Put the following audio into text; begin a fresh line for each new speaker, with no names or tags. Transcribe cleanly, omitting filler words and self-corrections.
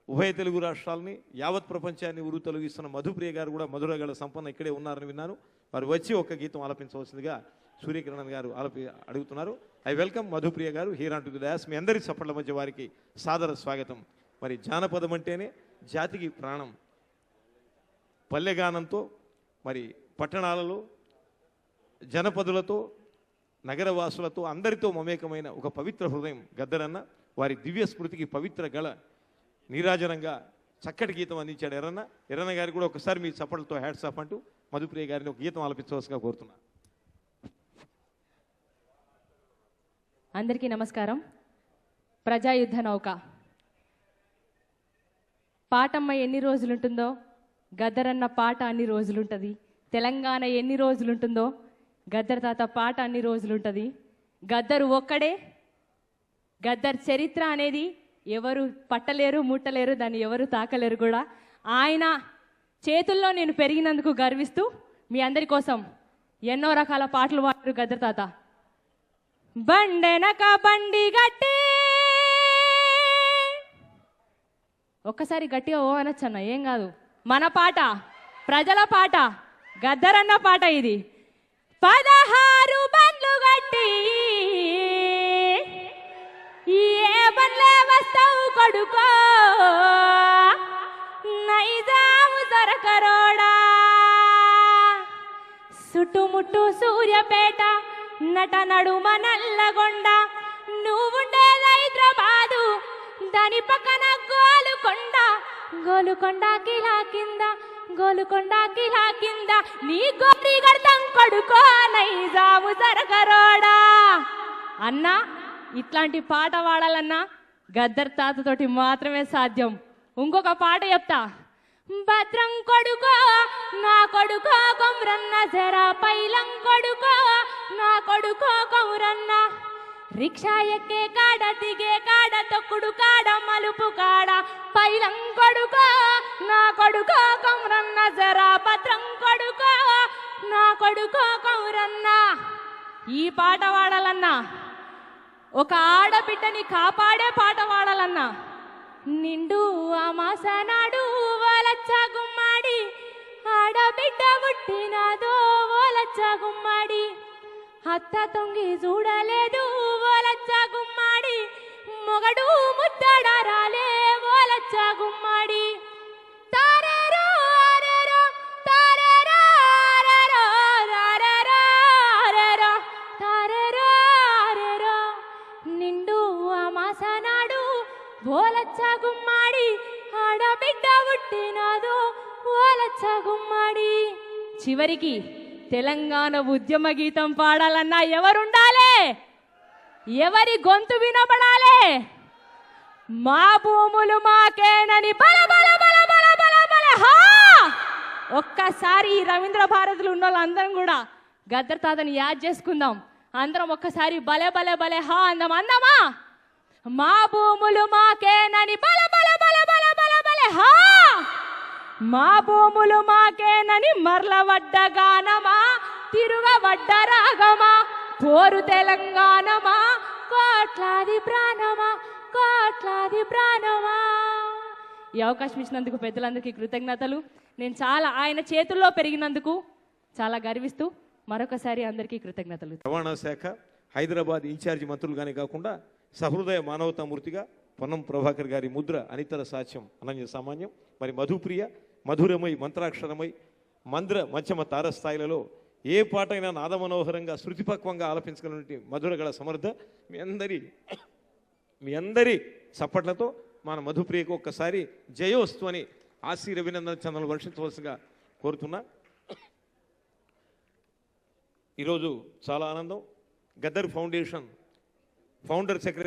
ఉభయ తెలుగు రాష్ట్రాలని యావత్ ప్రపంచాన్ని ఉరు తొలగిస్తున్న మధుప్రియ గారు కూడా మధురగల సంపన్న ఇక్కడే ఉన్నారని విన్నాను. వారు వచ్చి ఒక గీతం ఆలపించవలసిందిగా సూర్యకిరణ్ గారు అడుగుతున్నారు. ఐ వెల్కమ్ మధుప్రియ గారు here on to the dais. మీ అందరి చప్పట్ల మధ్య వారికి సాదర స్వాగతం. మరి జానపదం అంటేనే జాతికి ప్రాణం. పల్లెగానంతో మరి పట్టణాలలో జనపదులతో నగరవాసులతో అందరితో మమేకమైన ఒక పవిత్ర హృదయం గద్దరన్న. వారి దివ్య స్మృతికి పవిత్ర గళ నీరాజనంగా చక్కటి గీతం అందించాడు ఎర్రన్న. ఎర్రన్న గారికి కూడా ఒకసారి మీ చప్పట్లతో హ్యాట్స్ ఆఫ్ అంటూ మధుప్రియ గారిని ఒక గీతం ఆలపించవలసిగా కోరుతున్నా.
అందరికీ నమస్కారం. ప్రజాయుద్ధ నౌక పాటమ్మ ఎన్ని రోజులుంటుందో గద్దరన్న పాట అన్ని రోజులుంటుంది. తెలంగాణ ఎన్ని రోజులుంటుందో గద్దర్ తాత పాట అన్ని రోజులుంటుంది. గద్దరు ఒక్కడే. గద్దర్ చరిత్ర అనేది ఎవరు పట్టలేరు, ముట్టలేరు, దాన్ని ఎవరు తాకలేరు కూడా. ఆయన చేతుల్లో నేను పెరిగినందుకు గర్విస్తూ మీ అందరి కోసం ఎన్నో రకాల పాటలు పాడారు గద్దర్ తాత. బండెనక బండి గట్టి, ఒక్కసారి గట్టిగా ఓ అనొచ్చన్న, ఏం కాదు. మన పాట, ప్రజల పాట, గద్దరన్న పాట ఇది. 16 బండ్లు గట్టి ఏ బండ్లే వస్తావు కొడుకో, నైజాము దొరకరోడా. చుట్టుముట్టు సూర్యపేట, నట నడుమ నల్లగొండ, నువ్వుండేది హైదరాబాదు, దాని పక్కన గోలుకొండ. గోలుకొండ కిలా కింద, గోలుకొండ కిలా కింద, నీ గోరి గడతం కొడుకో, నైజాము దొరకరోడా. అన్నా, ఇట్లాంటి పాట పాడాలన్నా గద్దర్ తాతతోటి మాత్రమే సాధ్యం. ఇంకొక పాట చెప్తా. భద్రం కొడుకో నా కొడుకో కొమ్రన్న, జరా పైలం కొడుకో నా కొడుకో కొమ్రన్న, రిక్షా ఎక్కే కాడ దిగే కాడ తొక్కుడు కాడ మలుపు కాడ, పైలం కొడుకో నా కొడుకో కొమ్రన్న, జరా భద్రం కొడుకో నా కొడుకో కొమ్రన్న. ఈ పాట పాడాలన్నా, ఒక ఆడబిడ్డని కాపాడే పాట పాడాలన్నా, నిండు అమాసనాడు ఓలచ్చ గుమ్మాడి, ఆడబిడ్డ పుట్టినాదో ఓలచ్చ గుమ్మాడి, అత్త తొంగి చూడలేదు ఓలచ్చ గుమ్మాడి, మొగడు ముద్దడారాలే ఓలచ్చ గుమ్మాడి. తారేరో ఆరేరో తారేరో ఆరేరో రారేరో ఆరేరో తారేరో ఆరేరో, నిండు అమాసనాడు ఓలచ్చ గుమ్మాడి, ఆడబిడ్డ పుట్టినాదో ఓలచ్చ గుమ్మాడి. చివరికి తెలంగాణ ఉద్యమ గీతం పాడాలన్నా ఎవరుండాలి? ఎవరి గొంతు వినబడాలి? మా భూములు మాకేనని బల బల బల బల బల బల హా. ఒక్కసారి రవీంద్ర భారతులు ఉన్న వాళ్ళందరం కూడా గద్దర్ తాతని యాద్ చేసుకుందాం. అందరం ఒక్కసారి బలే బలే బలే హా అందాం. అందమా? మా భూములు మాకేనని బల బల బల బల బల బల హా. మా భూములు మాకేనని మర్లవడ్డ గానమా, తిరుగవడ్డ రాగమా, పోరు తెలంగాణమా, కోట్లాది ప్రాణమా, కోట్లాది ప్రాణమా. ఈ అవకాశం ఇచ్చినందుకు పెద్దలందరికీ కృతజ్ఞతలు. నేను చాలా ఆయన చేతుల్లో పెరిగినందుకు చాలా గర్విస్తూ మరొకసారి అందరికీ కృతజ్ఞతలు.
రవాణా శాఖ హైదరాబాద్ ఇన్ఛార్జి మంత్రులుగానే కాకుండా సహృదయ మానవతామూర్తిగా పొన్నం ప్రభాకర్ గారి ముద్ర అనితర సాక్ష్యం, అనన్య సామాన్యం. మరి మధుప్రియ మధురమై మంత్రాక్షరమై మంద్ర మధ్యమ తారస్థాయిలలో ఏ పాటైనా నాదమనోహరంగా శృతిపక్వంగా ఆలపించగలిగినటువంటి మధురగల సమర్థ మీ అందరి చప్పట్లతో మన మధుప్రియకు ఒక్కసారి జయోస్తు అని ఆశీర్వభినందన చందనలు వర్షించవలసిగా కోరుతున్నా. ఈరోజు చాలా ఆనందం. Gaddar foundation founder secretary